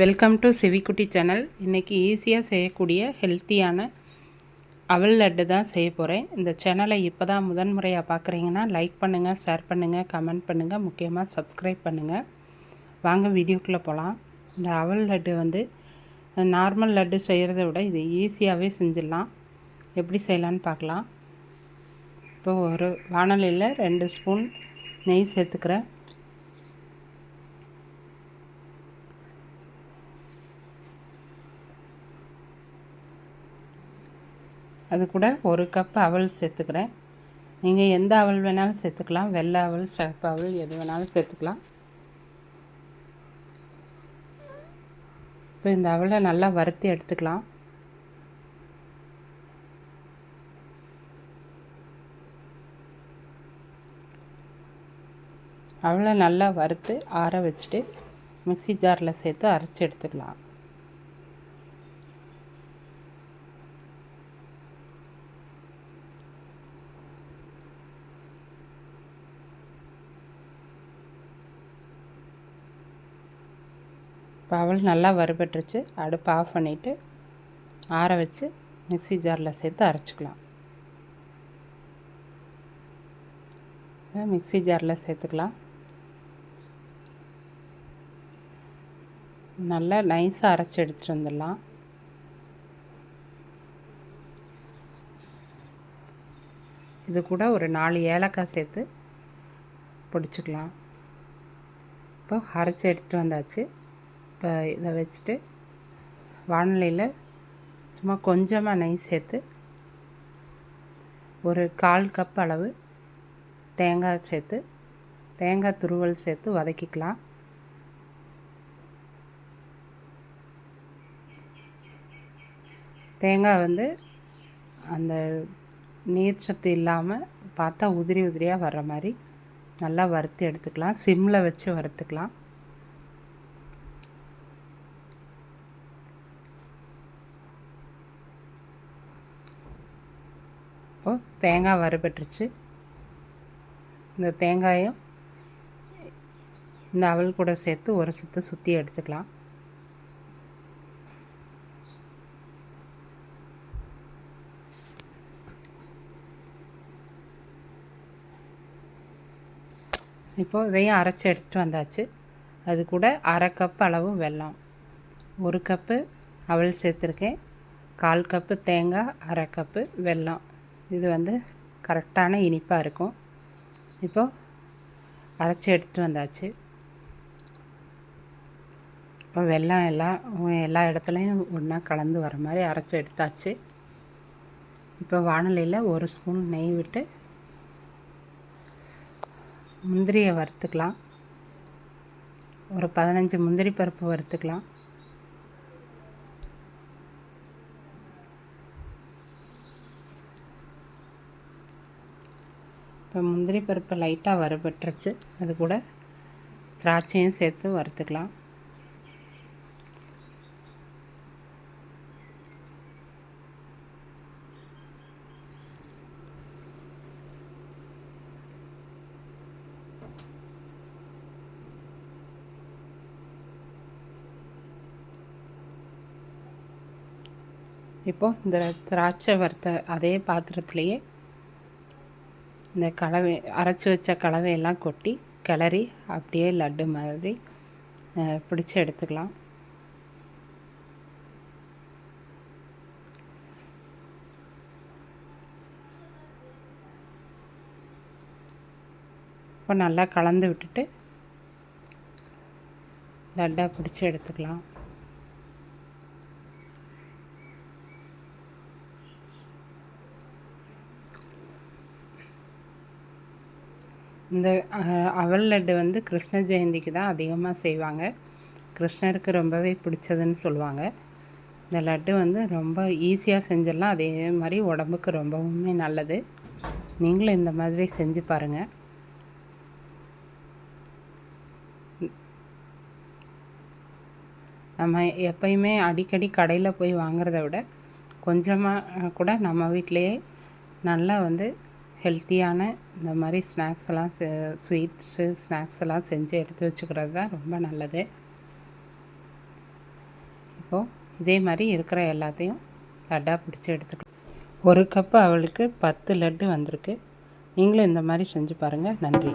Welcome to சிவிக்குட்டி channel. இன்றைக்கி ஈஸியாக செய்யக்கூடிய ஹெல்த்தியான அவல் லட்டு தான் செய்ய போகிறேன். இந்த சேனலை இப்போ தான் முதன்முறையாக பார்க்குறீங்கன்னா லைக் பண்ணுங்கள், ஷேர் பண்ணுங்கள், கமெண்ட் பண்ணுங்கள், முக்கியமாக சப்ஸ்கிரைப் பண்ணுங்கள். வாங்க வீடியோக்குள்ளே போகலாம். இந்த அவல் லட்டு வந்து நார்மல் லட்டு செய்கிறத விட இது ஈஸியாகவே செஞ்சிடலாம். எப்படி செய்யலான்னு பார்க்கலாம். இப்போது ஒரு வாணலியில் 2 ஸ்பூன் நெய் சேர்த்துக்கிறேன். அது கூட 1 கப் அவல் சேர்த்துக்கிறேன். நீங்கள் எந்த அவல் வேணாலும் சேர்த்துக்கலாம். வெள்ளை அவல், சிவப்பு அவல் எது வேணாலும் சேர்த்துக்கலாம். இப்போ இந்த அவலை நல்லா வறுத்து எடுத்துக்கலாம். அவலை நல்லா வறுத்து ஆற வச்சுட்டு மிக்ஸி ஜாரில் சேர்த்து அரைச்சி எடுத்துக்கலாம். இப்போ அவல் நல்லா வறுபட்டுருச்சு. அடுப்பு ஆஃப் பண்ணிவிட்டு ஆற வச்சு மிக்ஸி ஜாரில் சேர்த்து அரைச்சிக்கலாம். மிக்ஸி ஜாரில் சேர்த்துக்கலாம். நல்லா நைஸாக அரைச்சி எடுத்துகிட்டு வந்துடலாம். இது கூட ஒரு 4 ஏலக்காய் சேர்த்து பொடிச்சுக்கலாம். இப்போ அரைச்சி எடுத்துகிட்டு வந்தாச்சு. இப்போ இதை வச்சுட்டு வாணலியில் சும்மா கொஞ்சமாக நெய் சேர்த்து ஒரு 1/4 கப் அளவு தேங்காய் சேர்த்து தேங்காய் துருவல் சேர்த்து வதக்கிக்கலாம். தேங்காய் வந்து அந்த நீர் சத்து இல்லாமல் பார்த்தா உதிரி உதிரியாக வர்ற மாதிரி நல்லா வறுத்து எடுத்துக்கலாம். சிம்மில் வச்சு வறுத்துக்கலாம். இப்போது தேங்காய் வறுபட்டுருச்சு. இந்த தேங்காயும் இந்த அவல் கூட சேர்த்து ஒரு சுற்றி எடுத்துக்கலாம். இப்போது இதையும் அரைச்சி எடுத்துகிட்டு வந்தாச்சு. அது கூட 1/2 கப் அளவு வெல்லம், 1 கப்பு அவல் சேர்த்துருக்கேன், 1/4 கப்பு தேங்காய், 1/2 கப்பு வெல்லம். இது வந்து கரெக்டான இனிப்பாக இருக்கும். இப்போது அரைச்சி எடுத்துகிட்டு வந்தாச்சு. இப்போ வெல்லம் எல்லா இடத்துலையும் ஒன்றா கலந்து வர மாதிரி அரைச்சி எடுத்தாச்சு. இப்போ வாணலியில் 1 ஸ்பூன் நெய் விட்டு முந்திரியை வறுத்துக்கலாம். ஒரு 15 முந்திரி பருப்பு வறுத்துக்கலாம். இப்போ முந்திரி பருப்பு லைட்டாக வறுபட்டுருச்சு. அது கூட திராட்சையும் சேர்த்து வறுத்துக்கலாம். இப்போது இந்த திராட்சை வறுத்த அதே பாத்திரத்துலேயே இந்த கலவை அரைச்சி வச்ச கலவையெல்லாம் கொட்டி கிளறி அப்படியே லட்டு மாதிரி பிடிச்சி எடுத்துக்கலாம். இப்போ நல்லா கலந்து விட்டுட்டு லட்டாக பிடிச்சி எடுத்துக்கலாம். இந்த அவல் லட்டு வந்து கிருஷ்ண ஜெயந்திக்கு தான் அதிகமாக செய்வாங்க. கிருஷ்ணருக்கு ரொம்பவே பிடிச்சதுன்னு சொல்லுவாங்க. இந்த லட்டு வந்து ரொம்ப ஈஸியாக செஞ்சிடலாம். அதே மாதிரி உடம்புக்கு ரொம்பவுமே நல்லது. நீங்களும் இந்த மாதிரி செஞ்சு பாருங்கள். நம்ம எப்பயுமே அடிக்கடி கடையில் போய் வாங்குறத விட கொஞ்சமாக கூட நம்ம வீட்டிலையே நல்லா வந்து ஹெல்த்தியான இந்த மாதிரி ஸ்நாக்ஸ் எல்லாம் ஸ்வீட்ஸு ஸ்நாக்ஸ் எல்லாம் செஞ்சு எடுத்து வச்சுக்கிறது தான் ரொம்ப நல்லது. இப்போது இதே மாதிரி இருக்கிற எல்லாத்தையும் லட்டாக பிடிச்சி எடுத்துக்கலாம். 1 கப்பு அவளுக்கு 10 லட்டு வந்திருக்கு. நீங்களும் இந்த மாதிரி செஞ்சு பாருங்கள். நன்றி.